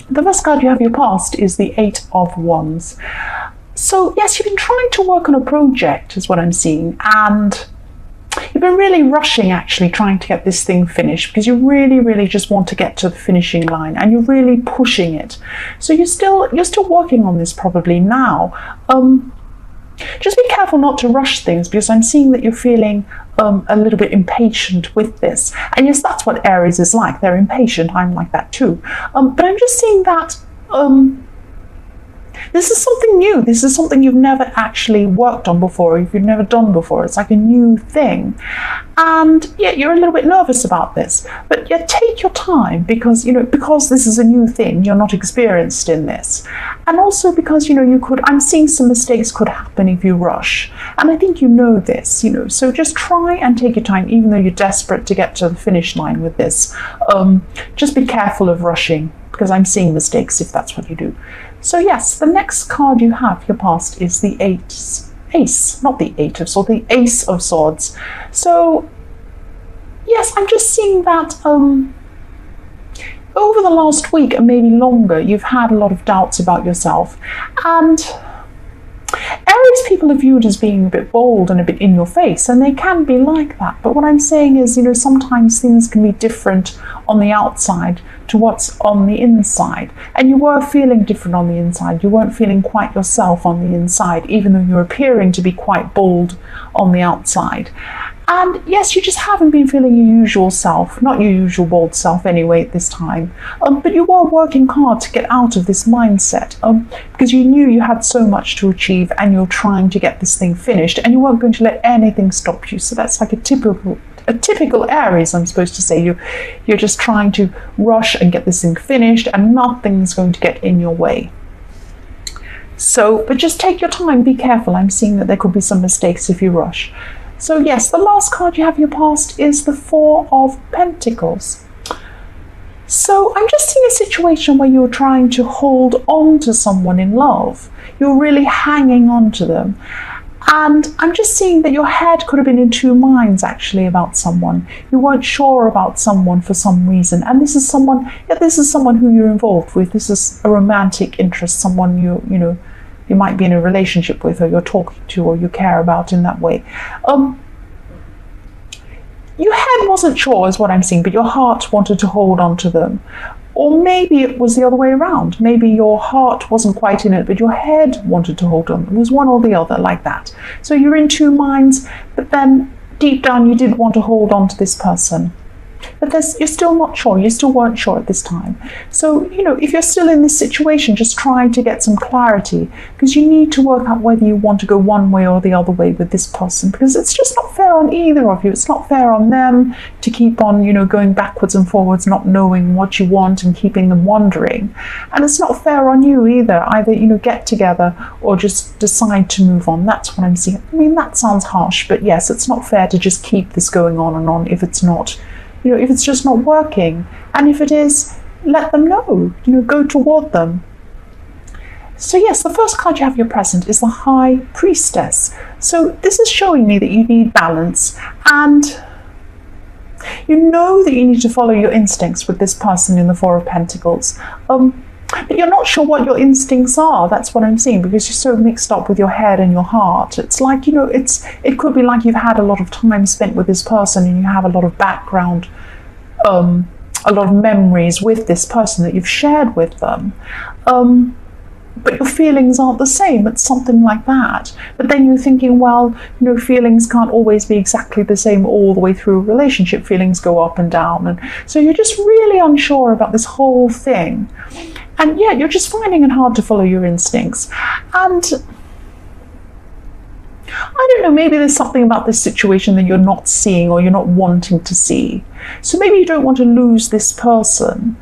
The first card you have your past is the Eight of Wands. So yes, you've been trying to work on a project is what I'm seeing, and you've been really rushing actually trying to get this thing finished because you really just want to get to the finishing line and you're really pushing it. So you're still working on this probably now. Just be careful not to rush things because I'm seeing that you're feeling a little bit impatient with this. And yes, that's what Aries is like. They're impatient. I'm like that too. But I'm just seeing that this is something new. This is something you've never actually worked on before, or if you've never done before. It's like a new thing. And yeah, you're a little bit nervous about this. But yeah, take your time because, because this is a new thing, you're not experienced in this. And also because, I'm seeing some mistakes could happen if you rush. And I think you know this, so just try and take your time, even though you're desperate to get to the finish line with this. Just be careful of rushing because I'm seeing mistakes if that's what you do. So yes, the next card you have, your past, is the Ace, not the Eight of Swords, the Ace of Swords. So yes, I'm just seeing that over the last week and maybe longer, you've had a lot of doubts about yourself. And Aries people are viewed as being a bit bold and a bit in your face, and they can be like that. But what I'm saying is, sometimes things can be different on the outside to what's on the inside. And you were feeling different on the inside. You weren't feeling quite yourself on the inside, even though you're appearing to be quite bold on the outside. And yes, you just haven't been feeling your usual self, not your usual bold self anyway at this time. But you were working hard to get out of this mindset because you knew you had so much to achieve and you're trying to get this thing finished and you weren't going to let anything stop you. So that's like a typical Aries, I'm supposed to say. You're just trying to rush and get this thing finished and nothing's going to get in your way. So, but just take your time, be careful. I'm seeing that there could be some mistakes if you rush. So yes, the last card you have in your past is the Four of Pentacles. So I'm just seeing a situation where you're trying to hold on to someone in love. You're really hanging on to them. And I'm just seeing that your head could have been in two minds actually about someone. You weren't sure about someone for some reason. And this is someone who you're involved with. This is a romantic interest, someone you might be in a relationship with, or you're talking to, or you care about in that way. Your head wasn't sure is what I'm seeing, but your heart wanted to hold on to them. Or maybe it was the other way around. Maybe your heart wasn't quite in it, but your head wanted to hold on. It was one or the other, like that. So you're in two minds, but then deep down you did want to hold on to this person. But you're still not sure. You still weren't sure at this time. So, if you're still in this situation, just try to get some clarity because you need to work out whether you want to go one way or the other way with this person because it's just not fair on either of you. It's not fair on them to keep on, going backwards and forwards, not knowing what you want and keeping them wondering. And it's not fair on you either. Either, get together or just decide to move on. That's what I'm seeing. I mean, that sounds harsh, but yes, it's not fair to just keep this going on and on if it's not. If it's just not working. And if it is, let them know, go toward them. So yes, the first card you have in your present is the High Priestess. So this is showing me that you need balance and you know that you need to follow your instincts with this person in the Four of Pentacles. But you're not sure what your instincts are. That's what I'm seeing because you're so mixed up with your head and your heart. It's like, it could be like you've had a lot of time spent with this person and you have a lot of background, a lot of memories with this person that you've shared with them. But your feelings aren't the same. It's something like that. But then you're thinking, well, feelings can't always be exactly the same all the way through a relationship. Feelings go up and down. And so you're just really unsure about this whole thing. And yeah, you're just finding it hard to follow your instincts. And I don't know, maybe there's something about this situation that you're not seeing or you're not wanting to see. So maybe you don't want to lose this person,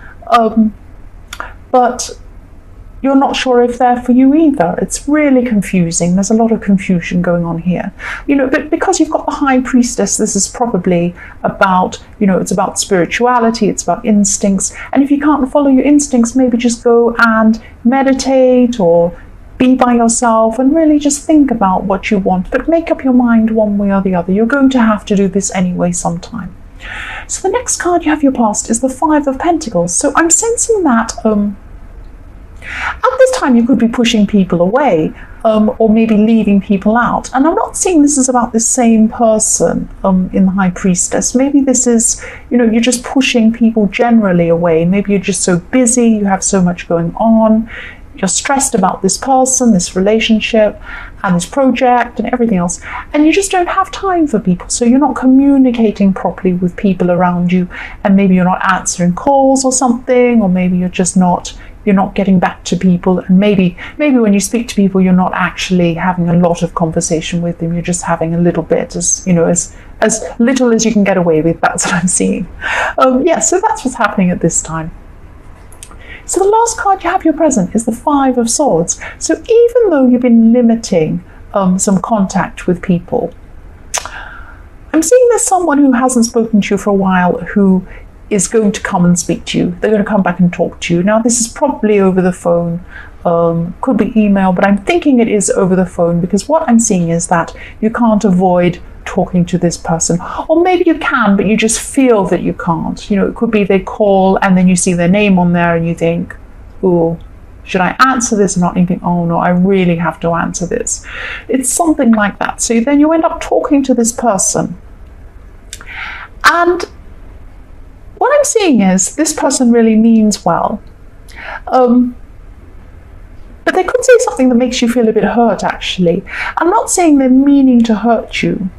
but you're not sure if they're for you either. It's really confusing. There's a lot of confusion going on here. But because you've got the High Priestess, this is probably about, it's about spirituality, it's about instincts. And if you can't follow your instincts, maybe just go and meditate or be by yourself and really just think about what you want. But make up your mind one way or the other. You're going to have to do this anyway sometime. So the next card you have your past is the Five of Pentacles. So I'm sensing that At this time, you could be pushing people away, or maybe leaving people out. And I'm not saying this is about the same person in the High Priestess. Maybe this is, you're just pushing people generally away. Maybe you're just so busy, you have so much going on, you're stressed about this person, this relationship, and this project, and everything else, and you just don't have time for people. So you're not communicating properly with people around you, and maybe you're not answering calls or something, or maybe you're just not getting back to people, and maybe when you speak to people, you're not actually having a lot of conversation with them. You're just having a little bit, as little as you can get away with. That's what I'm seeing. So that's what's happening at this time. So the last card you have your present is the Five of Swords. So even though you've been limiting some contact with people, I'm seeing there's someone who hasn't spoken to you for a while who is going to come and speak to you. They're going to come back and talk to you. Now, this is probably over the phone, could be email, but I'm thinking it is over the phone, because what I'm seeing is that you can't avoid talking to this person. Or maybe you can, but you just feel that you can't. It could be they call and then you see their name on there and you think, oh, should I answer this or not? And you think, oh no, I really have to answer this. It's something like that. So then you end up talking to this person. And what I'm seeing is this person really means well. But they could say something that makes you feel a bit hurt, actually. I'm not saying they're meaning to hurt you.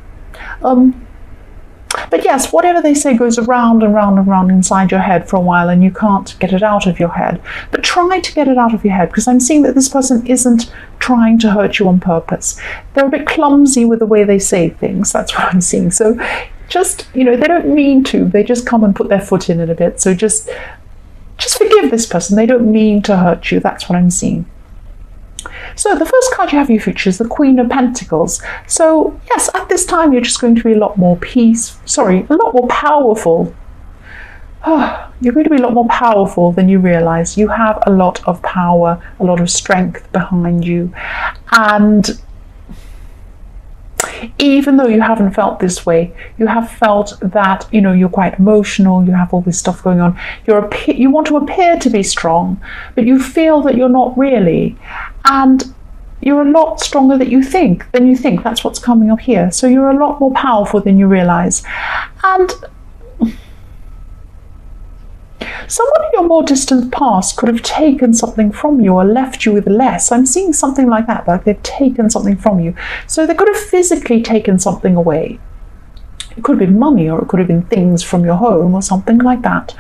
But yes, whatever they say goes around and round and round inside your head for a while, and you can't get it out of your head. But try to get it out of your head, because I'm seeing that this person isn't trying to hurt you on purpose. They're a bit clumsy with the way they say things. That's what I'm seeing. So just, they don't mean to. They just come and put their foot in it a bit. So just forgive this person. They don't mean to hurt you. That's what I'm seeing. So the first card you have in your future is the Queen of Pentacles. So yes, at this time you're just going to be a lot more powerful. You're going to be a lot more powerful than you realize. You have a lot of power, a lot of strength behind you. And even though you haven't felt this way, you have felt that, you're quite emotional, you have all this stuff going on. You want to appear to be strong, but you feel that you're not really. And you're a lot stronger than you think. That's what's coming up here. So you're a lot more powerful than you realize. And someone in your more distant past could have taken something from you or left you with less. I'm seeing something like that, like they've taken something from you. So they could have physically taken something away. It could have been money, or it could have been things from your home or something like that.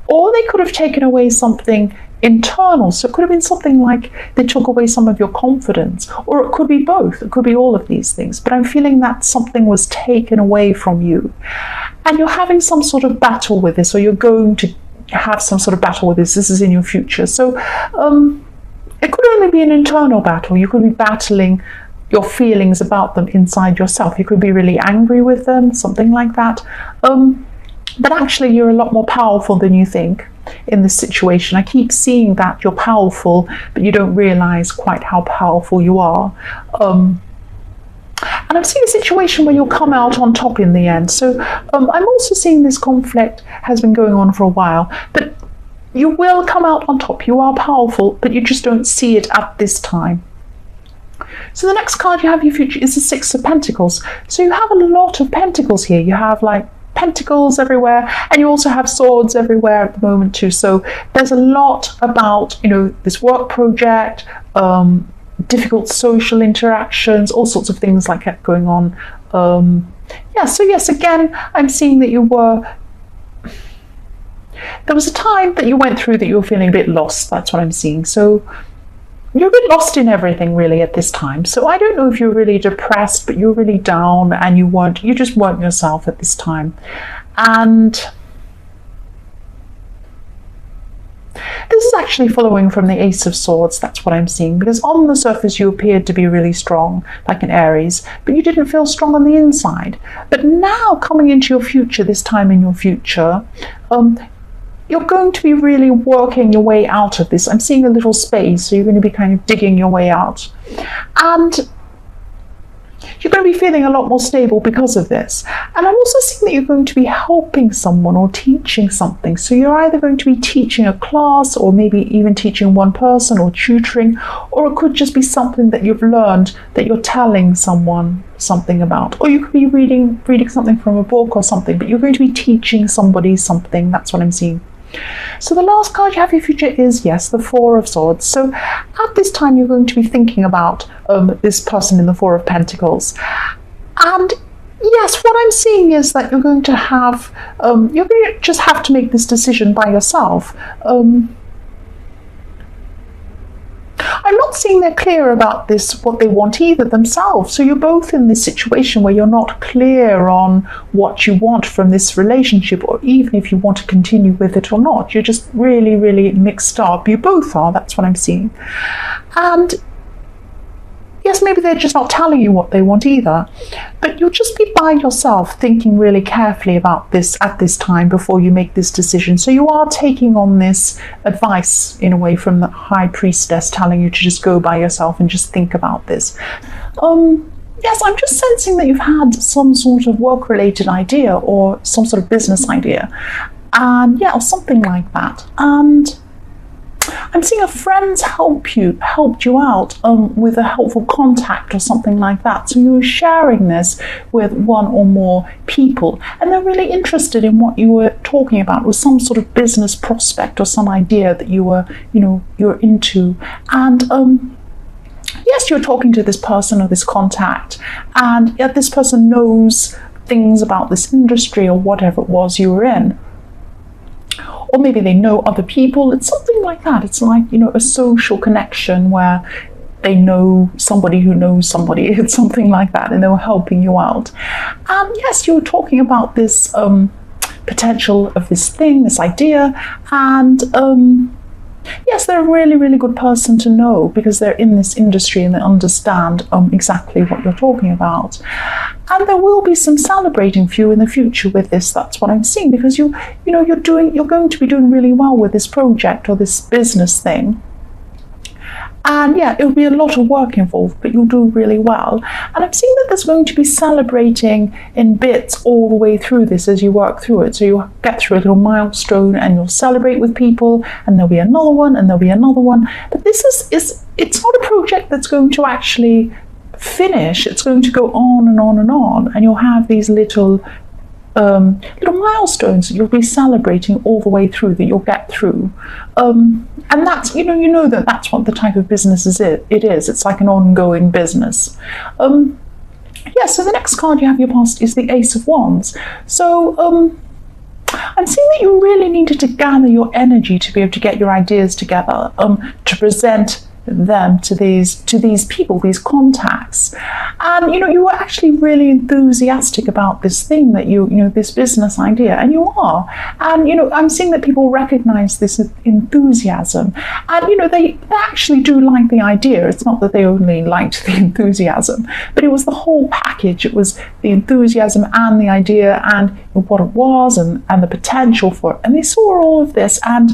Or they could have taken away something internal. So it could have been something like they took away some of your confidence, or it could be both. It could be all of these things. But I'm feeling that something was taken away from you, and you're having some sort of battle with this, or you're going to have some sort of battle with this. This is in your future. So it could only be an internal battle. You could be battling your feelings about them inside yourself. You could be really angry with them, something like that. But actually you're a lot more powerful than you think in this situation. I keep seeing that you're powerful, but you don't realize quite how powerful you are. And I'm seeing a situation where you'll come out on top in the end. So I'm also seeing this conflict has been going on for a while, but you will come out on top. You are powerful, but you just don't see it at this time. So the next card you have in your future is the Six of Pentacles. So you have a lot of pentacles here. You have like pentacles everywhere, and you also have swords everywhere at the moment too. So there's a lot about, this work project, difficult social interactions, all sorts of things like that going on. So yes, again, I'm seeing that there was a time that you went through that you were feeling a bit lost. That's what I'm seeing. So you're a bit lost in everything really at this time. So I don't know if you're really depressed, but you're really down, and you just weren't yourself at this time. And this is actually following from the Ace of Swords. That's what I'm seeing, because on the surface you appeared to be really strong, like an Aries, but you didn't feel strong on the inside. But now coming into your future, this time in your future, you're going to be really working your way out of this. I'm seeing a little space, so you're going to be kind of digging your way out. And you're going to be feeling a lot more stable because of this. And I'm also seeing that you're going to be helping someone or teaching something. So you're either going to be teaching a class, or maybe even teaching one person, or tutoring, or it could just be something that you've learned that you're telling someone something about. Or you could be reading something from a book or something, but you're going to be teaching somebody something. That's what I'm seeing. So the last card you have for your future is, yes, the Four of Swords. So at this time, you're going to be thinking about this person in the Four of Pentacles. And yes, what I'm seeing is that you're going to have, you're going to just have to make this decision by yourself. I'm not seeing they're clear about this, what they want either themselves. So you're both in this situation where you're not clear on what you want from this relationship, or even if you want to continue with it or not. You're just really, really mixed up. You both are, that's what I'm seeing. And yes, maybe they're just not telling you what they want either, but you'll just be by yourself thinking really carefully about this at this time before you make this decision. So you are taking on this advice in a way from the High Priestess, telling you to just go by yourself and just think about this. Yes, I'm just sensing that you've had some sort of work-related idea or some sort of business idea, and yeah, or something like that. And I'm seeing a friend's helped you out with a helpful contact or something like that. So you were sharing this with one or more people, and they're really interested in what you were talking about. It was some sort of business prospect or some idea that you were into. And yes, you're talking to this person or this contact, and yet this person knows things about this industry or whatever it was you were in. Or maybe they know other people. It's something like that. It's like, a social connection where they know somebody who knows somebody. It's something like that, and they were helping you out. And yes, you were talking about this potential of this thing, this idea, and yes, they're a really, really good person to know because they're in this industry and they understand exactly what you're talking about. And there will be some celebrating for you in the future with this. That's what I'm seeing, because you're going to be doing really well with this project or this business thing. And yeah, it'll be a lot of work involved, but you'll do really well. And I'm seeing that there's going to be celebrating in bits all the way through this as you work through it. So you'll get through a little milestone and you'll celebrate with people, and there'll be another one, and there'll be another one. But this it's not a project that's going to actually finish. It's going to go on and on and on, and you'll have these little milestones that you'll be celebrating all the way through, that you'll get through. And that's, that's what the type of business it is. It's like an ongoing business. Yeah, so the next card you have your past is the Ace of Wands. So I'm seeing that you really needed to gather your energy to be able to get your ideas together, to present them to these people, these contacts. And you were actually really enthusiastic about this thing that this business idea, and you are. And I'm seeing that people recognize this enthusiasm, and they actually do like the idea. It's not that they only liked the enthusiasm, but it was the whole package. It was the enthusiasm and the idea and what it was and the potential for it. And they saw all of this, and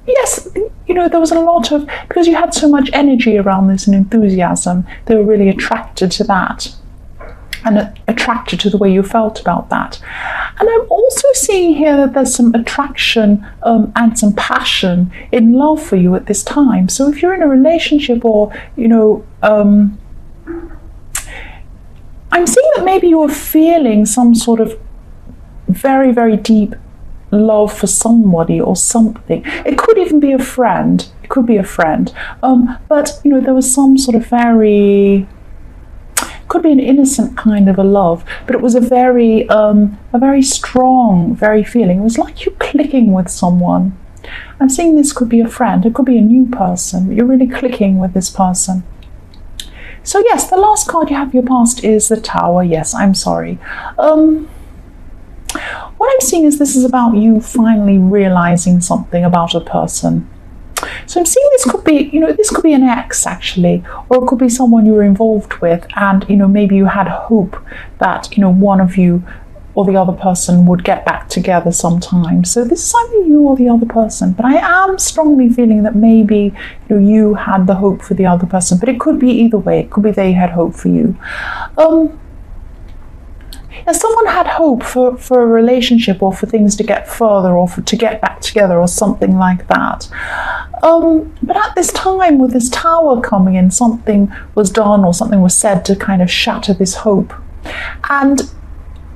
yes, there was a lot of, because you had so much energy around this and enthusiasm, they were really attracted to that and attracted to the way you felt about that. And I'm also seeing here that there's some attraction and some passion in love for you at this time. So if you're in a relationship, or I'm seeing that maybe you're feeling some sort of very, very deep love for somebody or something. It could even be a friend. It could be a friend. But there was some sort of could be an innocent kind of a love, but it was a very strong, very feeling. It was like you clicking with someone. I'm seeing this could be a friend. It could be a new person. You're really clicking with this person. So yes, the last card you have your past is the Tower. Yes, I'm sorry. What I'm seeing is this is about you finally realizing something about a person. So I'm seeing this could be an ex actually, or it could be someone you were involved with, and maybe you had hope that one of you or the other person would get back together sometime. So this is either you or the other person. But I am strongly feeling that maybe you had the hope for the other person, but it could be either way. It could be they had hope for you. And someone had hope for a relationship, or for things to get further, or to get back together, or something like that. But at this time, with this Tower coming in, something was done or something was said to kind of shatter this hope. And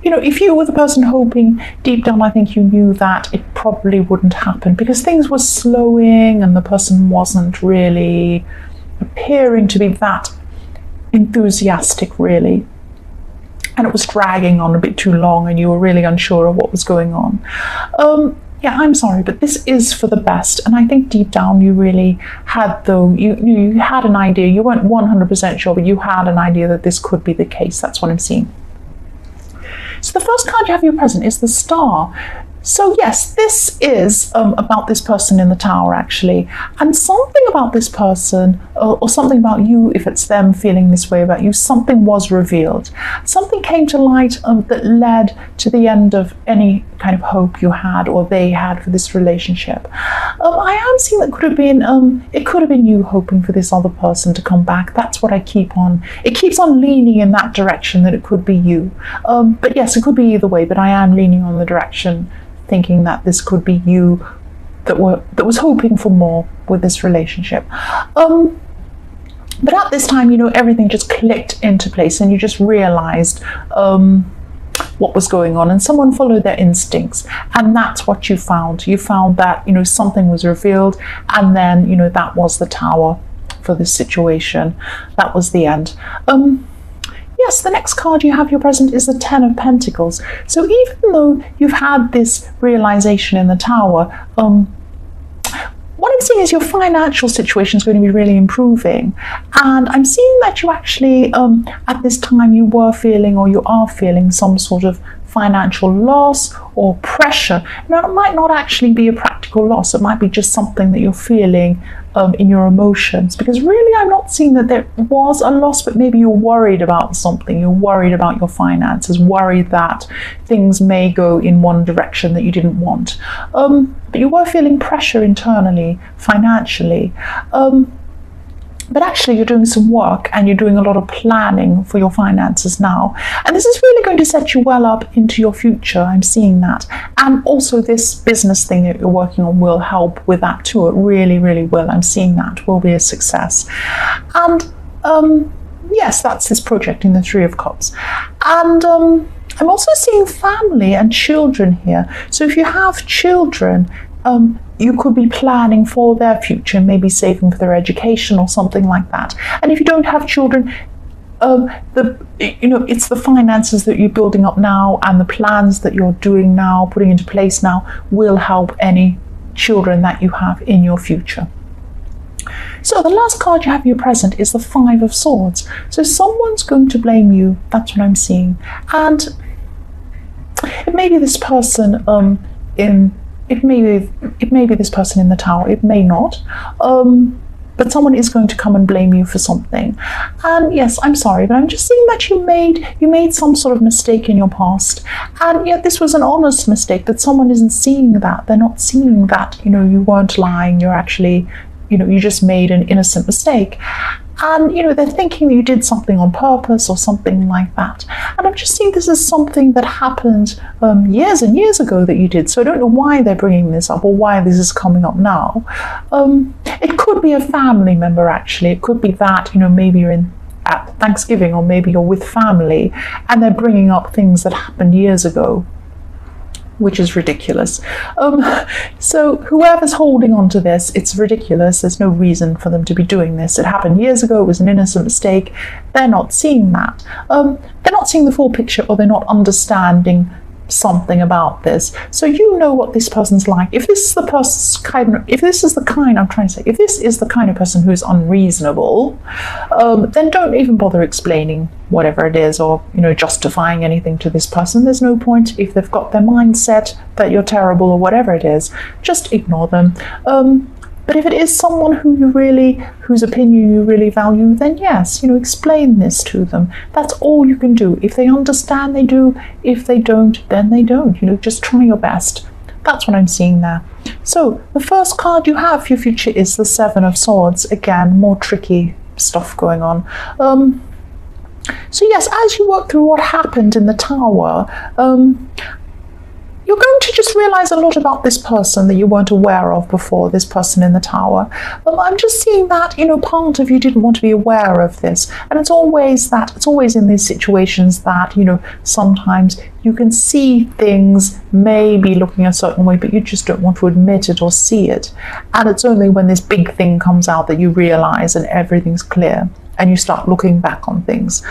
if you were the person hoping, deep down I think you knew that it probably wouldn't happen, because things were slowing and the person wasn't really appearing to be that enthusiastic, really. And it was dragging on a bit too long, and you were really unsure of what was going on. Yeah, I'm sorry, but this is for the best. And I think deep down you really had, though, you had an idea. You weren't 100% sure, but you had an idea that this could be the case. That's what I'm seeing. So the first card you have in your present is the Star. So yes, this is about this person in the Tower, actually, and something about this person, or something about you, if it's them feeling this way about you, something was revealed. Something came to light that led to the end of any kind of hope you had, or they had, for this relationship. I am seeing that it could have been you hoping for this other person to come back. That's what it keeps on leaning in that direction, that it could be you. But yes, it could be either way, but I am leaning on the direction, thinking that this could be you that was hoping for more with this relationship. But at this time, everything just clicked into place, and you just realized what was going on, and someone followed their instincts, and that's what you found. You found that something was revealed, and then that was the Tower for this situation. That was the end. Yes, the next card you have your present is the Ten of Pentacles. So even though you've had this realization in the Tower, what I'm seeing is your financial situation is going to be really improving. And I'm seeing that you actually, at this time, you were feeling, or you are feeling, some sort of financial loss or pressure. Now, it might not actually be a practical loss. It might be just something that you're feeling in your emotions, because really I'm not seeing that there was a loss, but maybe you're worried about something. You're worried about your finances, worried that things may go in one direction that you didn't want. But you were feeling pressure internally, financially. But actually you're doing some work, and you're doing a lot of planning for your finances now. And this is really going to set you well up into your future. I'm seeing that. And also this business thing that you're working on will help with that too. It really, really will. I'm seeing that will be a success. And yes, that's this project in the Three of Cups. And I'm also seeing family and children here. So if you have children, you could be planning for their future, maybe saving for their education or something like that. And if you don't have children, it's the finances that you're building up now, and the plans that you're doing now, putting into place now, will help any children that you have in your future. So the last card you have in your present is the Five of Swords. So someone's going to blame you. That's what I'm seeing. And it may be this person It may be this person in the Tower, it may not, but someone is going to come and blame you for something. And yes, I'm sorry, but I'm just seeing that you made some sort of mistake in your past, and yet this was an honest mistake, that someone isn't seeing that. They're not seeing that, you weren't lying, you're actually, you just made an innocent mistake. And, they're thinking that you did something on purpose or something like that. And I'm just seeing this as something that happened years and years ago that you did. So I don't know why they're bringing this up, or why this is coming up now. It could be a family member, actually. It could be that, maybe you're at Thanksgiving, or maybe you're with family, and they're bringing up things that happened years ago, which is ridiculous. So whoever's holding on to this, it's ridiculous. There's no reason for them to be doing this. It happened years ago. It was an innocent mistake. They're not seeing that. They're not seeing the full picture, or they're not understanding something about this. So what this person's like. If this is the kind of person who's unreasonable, then don't even bother explaining whatever it is, or justifying anything to this person. There's no point. If they've got their mindset that you're terrible or whatever it is, just ignore them. But if it is someone whose opinion you really value, then yes, explain this to them. That's all you can do. If they understand, they do. If they don't, then they don't. Just try your best. That's what I'm seeing there. So the first card you have for your future is the Seven of Swords. Again, more tricky stuff going on. So yes, as you work through what happened in the Tower, you're going to just realize a lot about this person that you weren't aware of before, this person in the Tower. I'm just seeing that, part of you didn't want to be aware of this. And it's always in these situations that, sometimes you can see things maybe looking a certain way, but you just don't want to admit it or see it. And it's only when this big thing comes out that you realize and everything's clear and you start looking back on things.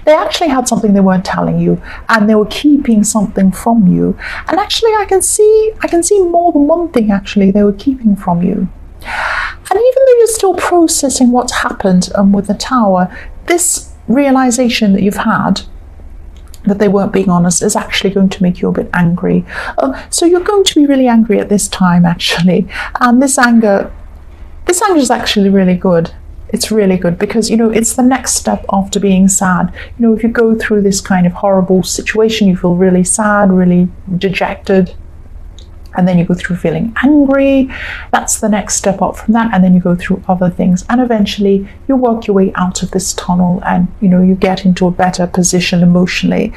They actually had something they weren't telling you, and they were keeping something from you. And actually, I can see more than one thing actually they were keeping from you. And even though you're still processing what's happened with the Tower, this realization that you've had that they weren't being honest is actually going to make you a bit angry. So you're going to be really angry at this time actually, and this anger is actually really good. It's really good because, it's the next step after being sad. If you go through this kind of horrible situation, you feel really sad, really dejected, and then you go through feeling angry. That's the next step up from that, and then you go through other things, and eventually you work your way out of this tunnel, and you get into a better position emotionally.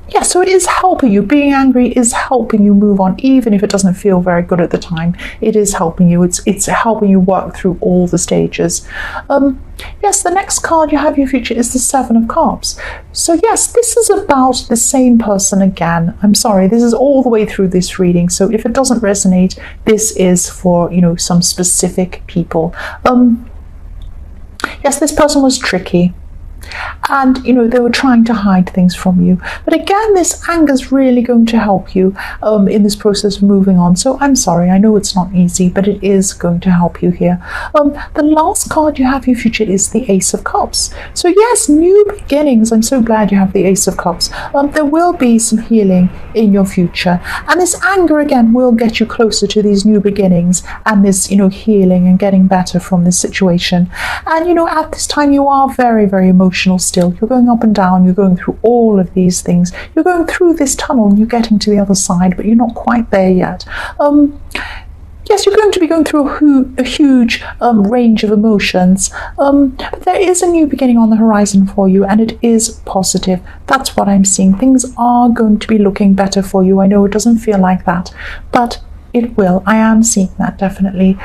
Yeah, so it is helping you. Being angry is helping you move on, even if it doesn't feel very good at the time. It is helping you. It's helping you work through all the stages. Yes, the next card you have in your future is the Seven of Cups. So yes, this is about the same person again. I'm sorry, this is all the way through this reading. So if it doesn't resonate, this is for, some specific people. Yes, this person was tricky. And they were trying to hide things from you, but again this anger is really going to help you in this process of moving on. So I'm sorry, I know it's not easy, but it is going to help you here. The last card you have in your future is the Ace of Cups. So yes, new beginnings. I'm so glad you have the Ace of Cups. There will be some healing in your future, and this anger again will get you closer to these new beginnings and this healing and getting better from this situation. And at this time you are very, very emotional still. You're going up and down, you're going through all of these things, you're going through this tunnel and you're getting to the other side, but you're not quite there yet. Yes, you're going to be going through a huge range of emotions, but there is a new beginning on the horizon for you, and it is positive. That's what I'm seeing. Things are going to be looking better for you. I know it doesn't feel like that, but it will. I am seeing that definitely.